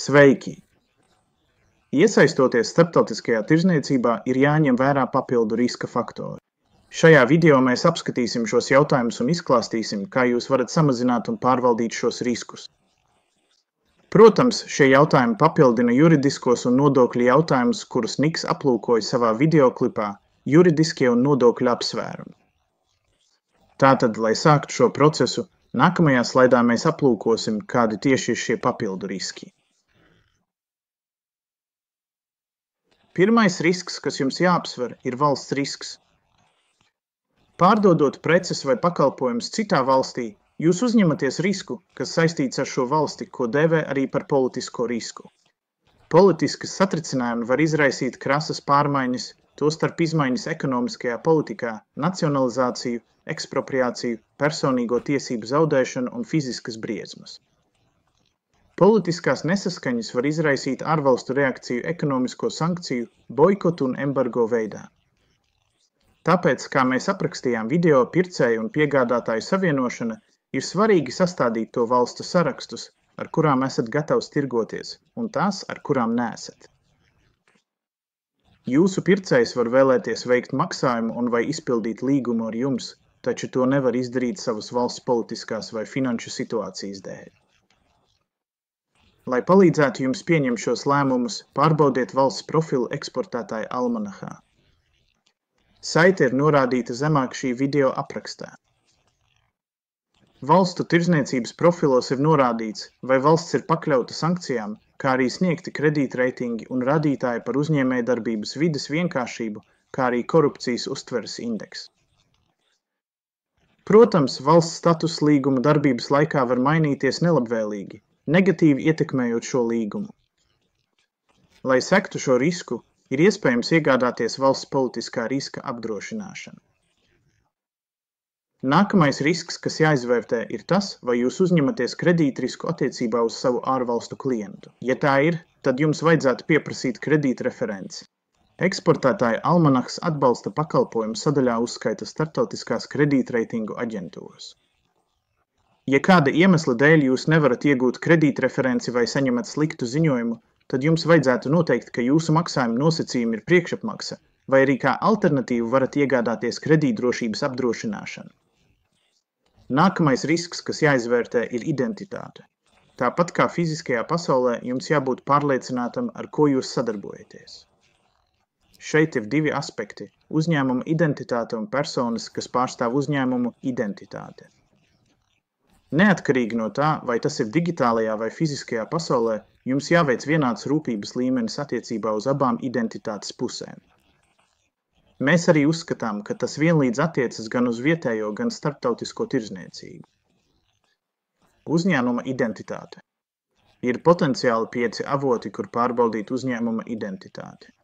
Sveiki! Iesaistoties starptautiskajā tirzniecībā, ir jāņem vērā papildu riska faktori. Šajā video mēs apskatīsim šos jautājumus un izklāstīsim, kā jūs varat samazināt un pārvaldīt šos riskus. Protams, šie jautājumi papildina juridiskos un nodokļu jautājumus, kurus Niks aplūkoja savā videoklipā Juridiskie un nodokļu apsvērumi. Tātad, lai sāktu šo procesu, nākamajā slaidā mēs aplūkosim, kādi tieši ir šie papildu riski. Pirmais risks, kas jums jāapsver, ir valsts risks. Pārdodot preces vai pakalpojumus citā valstī, jūs uzņematies risku, kas saistīts ar šo valsti, ko dēvē arī par politisko risku. Politiskas satricinājumi var izraisīt krasas pārmaiņas, tostarp izmaiņas ekonomiskajā politikā, nacionalizāciju, ekspropriāciju, personīgo tiesību zaudēšanu un fiziskas briesmas. Politiskās nesaskaņas var izraisīt ārvalstu reakciju ekonomisko sankciju, boikotu un embargo veidā. Tāpēc, kā mēs aprakstījām video, pircēju un piegādātāju savienošana, ir svarīgi sastādīt to valstu sarakstus, ar kurām esat gatavs tirgoties, un tās, ar kurām neesat. Jūsu pircējs var vēlēties veikt maksājumu un vai izpildīt līgumu ar jums, taču to nevar izdarīt savas valsts politiskās vai finanšu situācijas dēļ. Lai palīdzētu jums pieņemt šos lēmumus, pārbaudiet valsts profilu eksportētāja almanahā. Saite ir norādīta zemāk šī video aprakstā. Valstu tirzniecības profilos ir norādīts, vai valsts ir pakļauta sankcijām, kā arī sniegti kredītreitingi un rādītāji par uzņēmējdarbības vides vienkāršību, kā arī korupcijas uztveres indeks. Protams, valsts status līguma darbības laikā var mainīties nelabvēlīgi, negatīvi ietekmējot šo līgumu. Lai sektu šo risku, ir iespējams iegādāties valsts politiskā riska apdrošināšanu. Nākamais risks, kas jāizvērtē, ir tas, vai jūs uzņematies kredītrisku attiecībā uz savu ārvalstu klientu. Ja tā ir, tad jums vajadzētu pieprasīt kredītreferenci. Eksportētāja almanahs atbalsta pakalpojumu sadaļā uzskaita starptautiskās kredītreitingu aģentūras. Ja kāda iemesla dēļ jūs nevarat iegūt kredītreferenci vai saņemat sliktu ziņojumu, tad jums vajadzētu noteikt, ka jūsu maksājuma nosacījumi ir priekšapmaksa, vai arī kā alternatīvu varat iegādāties kredītdrošības apdrošināšanu. Nākamais risks, kas jāizvērtē, ir identitāte. Tāpat kā fiziskajā pasaulē, jums jābūt pārliecinātam, ar ko jūs sadarbojaties. Šeit ir divi aspekti – uzņēmuma identitāte un personas, kas pārstāv uzņēmumu identitāte. Neatkarīgi no tā, vai tas ir digitālajā vai fiziskajā pasaulē, jums jāveic vienāds rūpības līmenis attiecībā uz abām identitātes pusēm. Mēs arī uzskatām, ka tas vienlīdz attiecas gan uz vietējo, gan starptautisko tirzniecību. Uzņēmuma identitāte. Ir potenciāli 5 avoti, kur pārbaudīt uzņēmuma identitāti.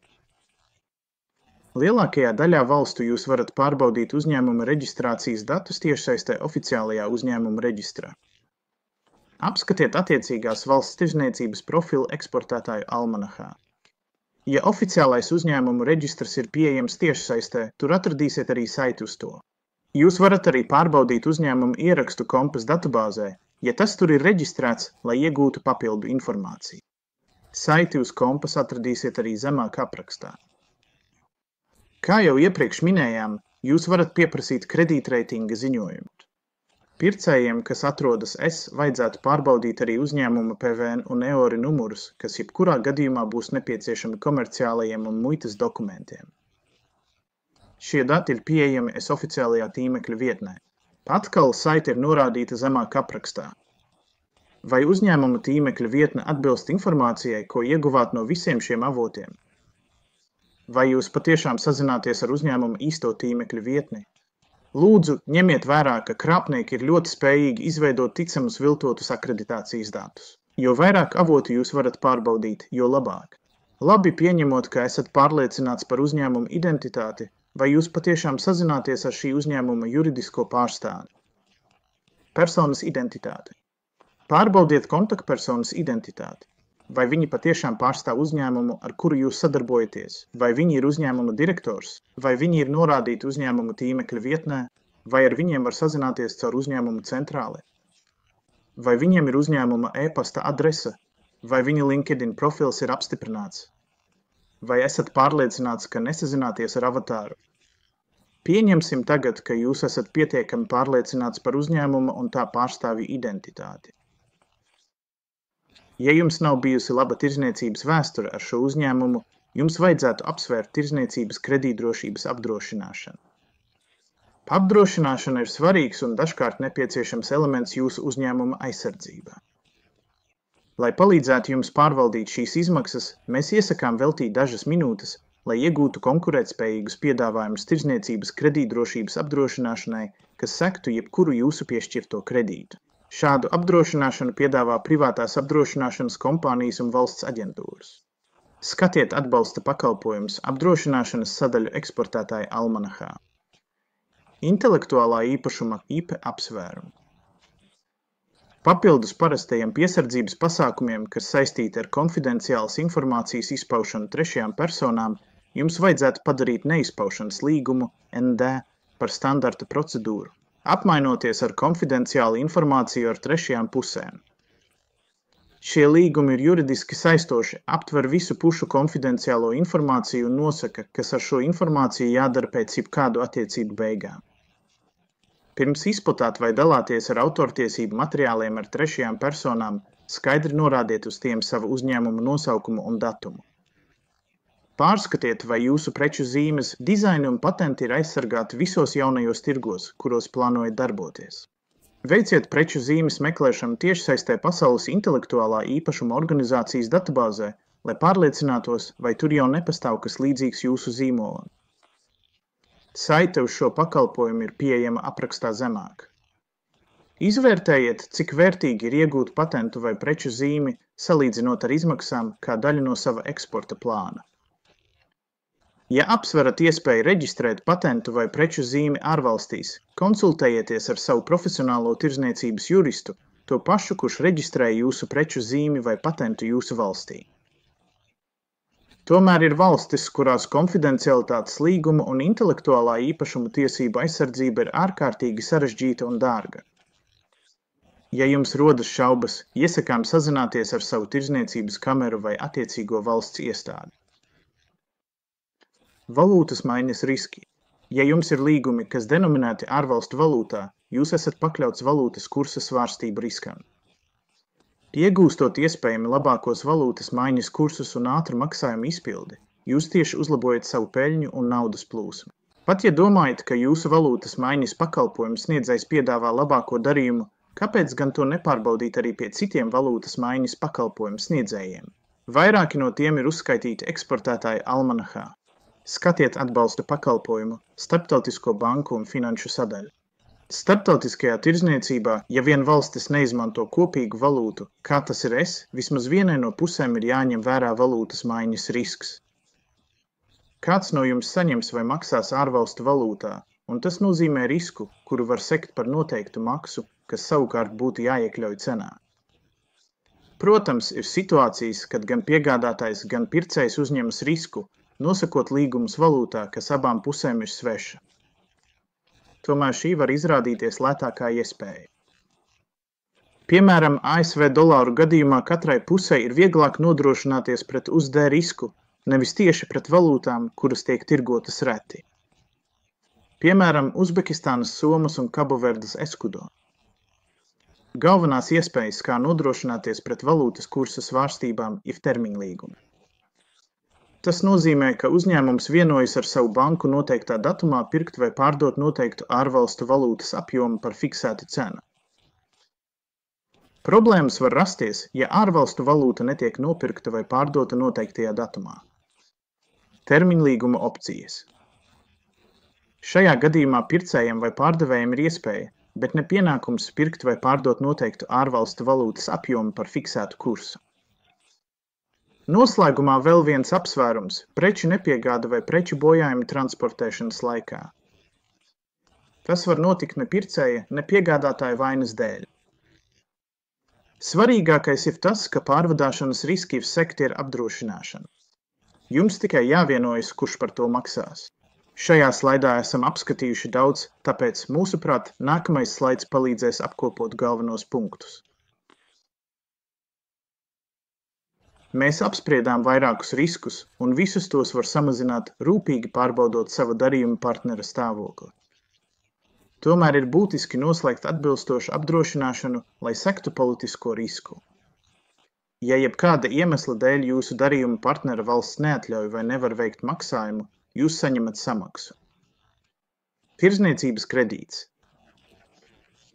Lielākajā daļā valstu jūs varat pārbaudīt uzņēmuma reģistrācijas datus tiešsaistē oficiālajā uzņēmuma reģistrā. Apskatiet attiecīgās valsts tirzniecības profilu eksportētāju almanahā. Ja oficiālais uzņēmumu reģistrs ir pieejams tiešsaistē, tur atradīsiet arī saiti uz to. Jūs varat arī pārbaudīt uzņēmumu ierakstu Kompas datubāzē, ja tas tur ir reģistrēts, lai iegūtu papildu informāciju. Saiti uz Kompas atradīsiet arī zemāk aprakstā. Kā jau iepriekš minējām, jūs varat pieprasīt kredītreitinga ziņojumu. Pircējiem, kas atrodas vajadzētu pārbaudīt arī uzņēmuma PVN un EORI numurus, kas jebkurā gadījumā būs nepieciešami komerciālajiem un muitas dokumentiem. Šie dati ir pieejami oficiālajā tīmekļa vietnē. Atkal saite ir norādīta zemāk aprakstā. Vai uzņēmuma tīmekļa vietne atbilst informācijai, ko ieguvāt no visiem šiem avotiem? Vai jūs patiešām sazināties ar uzņēmuma īsto tīmekļa vietni? Lūdzu, ņemiet vērā, ka krāpnieki ir ļoti spējīgi izveidot ticamus viltotus akreditācijas datus. Jo vairāk avotu jūs varat pārbaudīt, jo labāk. Labi pieņemot, ka esat pārliecināts par uzņēmuma identitāti, vai jūs patiešām sazināties ar šī uzņēmuma juridisko pārstāvi. Personas identitāte. Pārbaudiet kontaktpersonas identitāti. Vai viņi patiešām pārstāv uzņēmumu, ar kuru jūs sadarbojaties, vai viņi ir uzņēmuma direktors, vai viņi ir norādīti uzņēmuma tīmekļa vietnē, vai ar viņiem var sazināties caur uzņēmuma centrāli, vai viņiem ir uzņēmuma e-pasta adrese, Vai viņa LinkedIn profils ir apstiprināts? Vai esat pārliecināts, ka nesazināties ar avatāru? Pieņemsim tagad, ka jūs esat pietiekami pārliecināts par uzņēmuma un tā pārstāvju identitāti. Ja jums nav bijusi laba tirdzniecības vēsture ar šo uzņēmumu, jums vajadzētu apsvērt tirdzniecības kredītdrošības apdrošināšanu. Apdrošināšana ir svarīgs un dažkārt nepieciešams elements jūsu uzņēmuma aizsardzībā. Lai palīdzētu jums pārvaldīt šīs izmaksas, mēs iesakām veltīt dažas minūtes, lai iegūtu konkurētspējīgus piedāvājumus tirdzniecības kredītdrošības apdrošināšanai, kas sektu jebkuru jūsu piešķirto kredītu. Šādu apdrošināšanu piedāvā privātās apdrošināšanas kompānijas un valsts aģentūras. Skatiet atbalsta pakalpojumus apdrošināšanas sadaļu eksportētāja almanahā. Intelektuālā īpašuma IP apsvērumi. Papildus parastajiem piesardzības pasākumiem, kas saistīti ar konfidenciālas informācijas izpaušanu trešajām personām, jums vajadzētu padarīt neizpaušanas līgumu ND par standarta procedūru, apmainoties ar konfidenciālu informāciju ar trešajām pusēm. Šie līgumi ir juridiski saistoši, aptver visu pušu konfidenciālo informāciju un nosaka, kas ar šo informāciju jādara pēc jebkādu attiecību beigām. Pirms izplatāt vai dalāties ar autortiesību materiāliem ar trešajām personām, skaidri norādiet uz tiem savu uzņēmumu nosaukumu un datumu. Pārskatiet, vai jūsu preču zīmes, dizaini un patenti ir aizsargāti visos jaunajos tirgos, kuros plānojat darboties. Veiciet preču zīmes meklēšanu tiešsaistē pasaules intelektuālā īpašuma organizācijas datubāzē, lai pārliecinātos, vai tur jau nepastāv kas līdzīgs jūsu zīmolam. Saite uz šo pakalpojumu ir pieejama aprakstā zemāk. Izvērtējiet, cik vērtīgi ir iegūt patentu vai preču zīmi, salīdzinot ar izmaksām kā daļu no sava eksporta plāna. Ja apsverat iespēju reģistrēt patentu vai preču zīmi ārvalstīs, konsultējieties ar savu profesionālo tirdzniecības juristu, to pašu, kurš reģistrē jūsu preču zīmi vai patentu jūsu valstī. Tomēr ir valstis, kurās konfidencialitātes līguma un intelektuālā īpašuma tiesību aizsardzība ir ārkārtīgi sarežģīta un dārga. Ja jums rodas šaubas, iesakām sazināties ar savu tirdzniecības kameru vai attiecīgo valsts iestādi. Valūtas maiņas riski. Ja jums ir līgumi, kas denominēti ārvalstu valūtā, jūs esat pakļauts valūtas kursa svārstību riskam. Iegūstot iespējami labākos valūtas maiņas kursus un ātru maksājumu izpildi, jūs tieši uzlabojat savu peļņu un naudas plūsmu. Pat ja domājat, ka jūsu valūtas maiņas pakalpojumu sniedzējs piedāvā labāko darījumu, kāpēc gan to nepārbaudīt arī pie citiem valūtas maiņas pakalpojumu sniedzējiem? Vairāki no tiem ir uzskaitīti eksportētāja almanahā. Skatiet atbalsta pakalpojumu, starptautisko banku un finanšu sadaļu. Starptautiskajā tirdzniecībā, ja vien valstis neizmanto kopīgu valūtu, kā tas ir vismaz vienai no pusēm ir jāņem vērā valūtas maiņas risks. Kāds no jums saņems vai maksās ārvalstu valūtā, un tas nozīmē risku, kuru var sekt par noteiktu maksu, kas savukārt būtu jāiekļauj cenā. Protams, ir situācijas, kad gan piegādātājs, gan pircējs uzņemas risku, nosakot līgumus valūtā, kas abām pusēm ir sveša. Tomēr šī var izrādīties lētākā iespēja. Piemēram, ASV dolāru gadījumā katrai pusei ir vieglāk nodrošināties pret USD risku, nevis tieši pret valūtām, kuras tiek tirgotas reti. Piemēram, Uzbekistānas somas un Kaboverdes eskudo. Galvenās iespējas, kā nodrošināties pret valūtas kursa svārstībām, ir termiņlīgumi. Tas nozīmē, ka uzņēmums vienojas ar savu banku noteiktā datumā pirkt vai pārdot noteiktu ārvalstu valūtas apjomu par fiksētu cenu. Problēmas var rasties, ja ārvalstu valūta netiek nopirkta vai pārdota noteiktajā datumā. Termiņlīguma opcijas. Šajā gadījumā pircējiem vai pārdevējiem ir iespēja, bet ne pienākums pirkt vai pārdot noteiktu ārvalstu valūtas apjomu par fiksētu kursu. Noslēgumā vēl viens apsvērums – preču nepiegāde vai preču bojājumi transportēšanas laikā. Tas var notikt ne pircēja, ne piegādātāja vainas dēļ. Svarīgākais ir tas, ka pārvadāšanas riski ir sekti ar apdrošināšanu. Jums tikai jāvienojas, kurš par to maksās. Šajā slaidā esam apskatījuši daudz, tāpēc, mūsuprāt, nākamais slaids palīdzēs apkopot galvenos punktus. Mēs apspriedām vairākus riskus, un visus tos var samazināt, rūpīgi pārbaudot sava darījuma partnera stāvokli. Tomēr ir būtiski noslēgt atbilstošu apdrošināšanu, lai sektu politisko risku. Ja jebkāda iemesla dēļ jūsu darījuma partnera valsts neatļauj vai nevar veikt maksājumu, jūs saņemat samaksu. Tirdzniecības kredīts.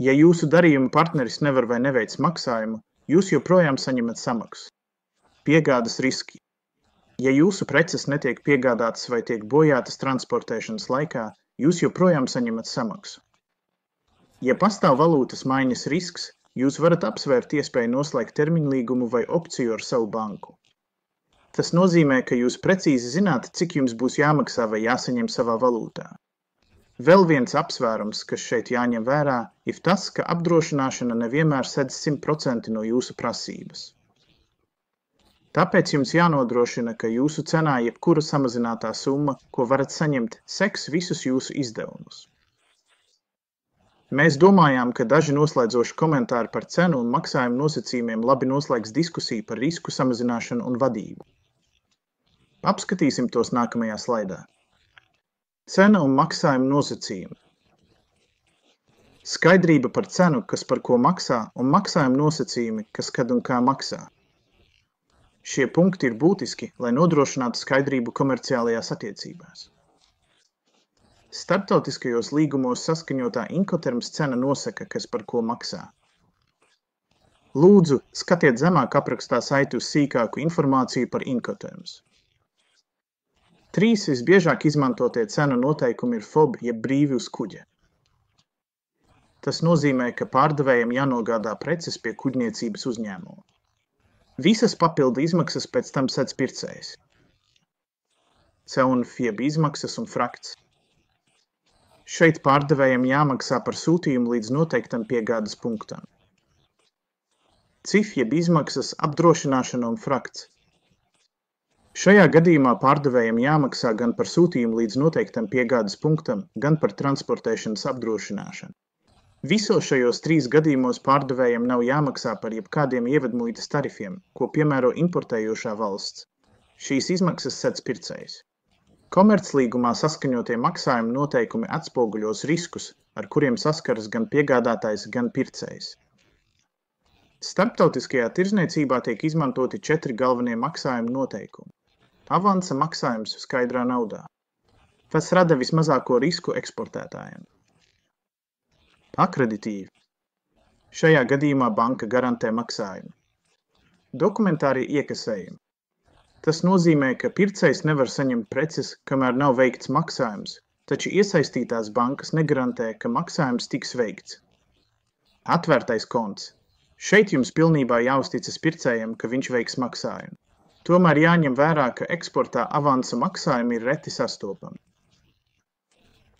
Ja jūsu darījuma partneris nevar vai neveic maksājumu, jūs joprojām saņemat samaksu. Piegādes riski. Ja jūsu preces netiek piegādātas vai tiek bojātas transportēšanas laikā, jūs joprojām saņemat samaksu. Ja pastāv valūtas maiņas risks, jūs varat apsvērt iespēju noslēgt termiņlīgumu vai opciju ar savu banku. Tas nozīmē, ka jūs precīzi zināt, cik jums būs jāmaksā vai jāsaņem savā valūtā. Vēl viens apsvērums, kas šeit jāņem vērā, ir tas, ka apdrošināšana nevienmēr sedz 100% no jūsu prasības. Tāpēc jums jānodrošina, ka jūsu cenā jebkura samazinātā summa, ko varat saņemt, seks visus jūsu izdevumus. Mēs domājām, ka daži noslēdzoši komentāri par cenu un maksājumu nosacījumiem labi noslēgs diskusiju par risku samazināšanu un vadību. Apskatīsim tos nākamajā slaidā. Cena un maksājuma nosacījumi. Skaidrība par cenu, kas par ko maksā, un maksājuma nosacījumi, kas kad un kā maksā. Šie punkti ir būtiski, lai nodrošinātu skaidrību komerciālajās attiecībās. Starptautiskajos līgumos saskaņotā Incoterms cena nosaka, kas par ko maksā. Lūdzu, skatiet zemāk aprakstā saiti uz sīkāku informāciju par Incoterms. 3 visbiežāk izmantotie cenu noteikumi ir FOB, jeb brīvi uz kuģa. Tas nozīmē, ka pārdevējam jānogādā preces pie kuģniecības uzņēmuma. Visas papildu izmaksas pēc tam sedz pircējs. CEUNF jeb izmaksas un frakts. Šeit pārdevējam jāmaksā par sūtījumu līdz noteiktam piegādes punktam. CIF jeb izmaksas, apdrošināšana un frakts. Šajā gadījumā pārdevējam jāmaksā gan par sūtījumu līdz noteiktam piegādes punktam, gan par transportēšanas apdrošināšanu. Visos šajos 3 gadījumos pārdevējam nav jāmaksā par jebkādiem ievedmuitas tarifiem, ko piemēro importējošā valsts. Šīs izmaksas sedz pircējs. Komerclīgumā saskaņotie maksājuma noteikumi atspoguļos riskus, ar kuriem saskaras gan piegādātājs, gan pircējs. Starptautiskajā tirdzniecībā tiek izmantoti 4 galvenie maksājuma noteikumi. Avansa maksājums skaidrā naudā. Tas rada vismazāko risku eksportētājiem. Akreditīvi. Šajā gadījumā banka garantē maksājumu. Dokumentārie iekasējumi. Tas nozīmē, ka pircējs nevar saņemt preces, kamēr nav veikts maksājums, taču iesaistītās bankas negarantē, ka maksājums tiks veikts. Atvērtais konts. Šeit jums pilnībā jāuzticas pircējam, ka viņš veiks maksājumu. Tomēr jāņem vērā, ka eksportā avansa maksājumi ir reti sastopami.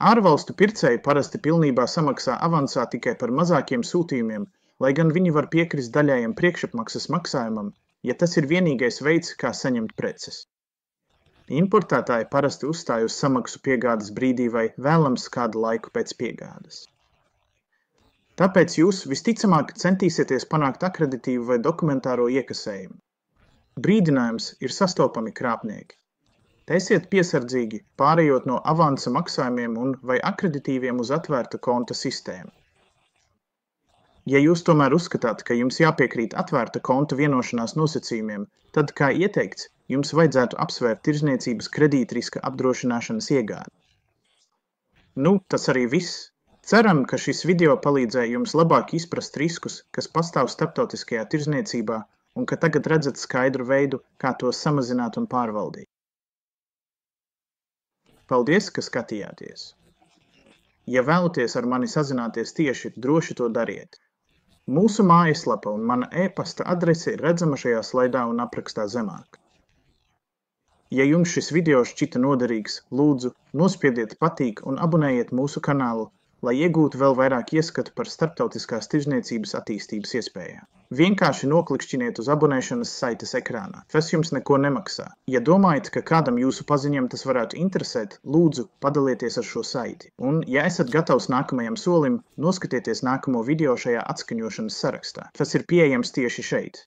Ārvalstu pircēji parasti pilnībā samaksā avansā tikai par mazākiem sūtījumiem, lai gan viņi var piekrist daļējam priekšapmaksas maksājumam, ja tas ir vienīgais veids, kā saņemt preces. Importētāji parasti uzstāj uz samaksu piegādes brīdī vai vēlams kādu laiku pēc piegādes. Tāpēc jūs visticamāk centīsieties panākt akreditīvu vai dokumentāro iekasējumu. Brīdinājums ir sastopami krāpnieki. Esiet piesardzīgi, pārējot no avansa maksājumiem un vai akreditīviem uz atvērta konta sistēmu. Ja jūs tomēr uzskatāt, ka jums jāpiekrīt atvērta konta vienošanās nosacījumiem, tad, kā ieteikts, jums vajadzētu apsvērt tirdzniecības kredītriska apdrošināšanas iegādi. Tas arī viss. Ceram, ka šis video palīdzēja jums labāk izprast riskus, kas pastāv starptautiskajā tirdzniecībā, un ka tagad redzat skaidru veidu, kā tos samazināt un pārvaldīt. Paldies, ka skatījāties! Ja vēlaties ar mani sazināties tieši, droši to dariet. Mūsu mājaslapa un mana e-pasta adrese ir redzama šajā slaidā un aprakstā zemāk. Ja jums šis video šķita noderīgs, lūdzu, nospiediet patīk un abonējiet mūsu kanālu, lai iegūtu vēl vairāk ieskatu par starptautiskās tirdzniecības attīstības iespējām. Vienkārši noklikšķiniet uz abonēšanas saites ekrānā. Tas jums neko nemaksā. Ja domājat, ka kādam jūsu paziņam tas varētu interesēt, lūdzu, padalieties ar šo saiti. Un, ja esat gatavs nākamajam solim, noskatieties nākamo video šajā atskaņošanas sarakstā. Tas ir pieejams tieši šeit.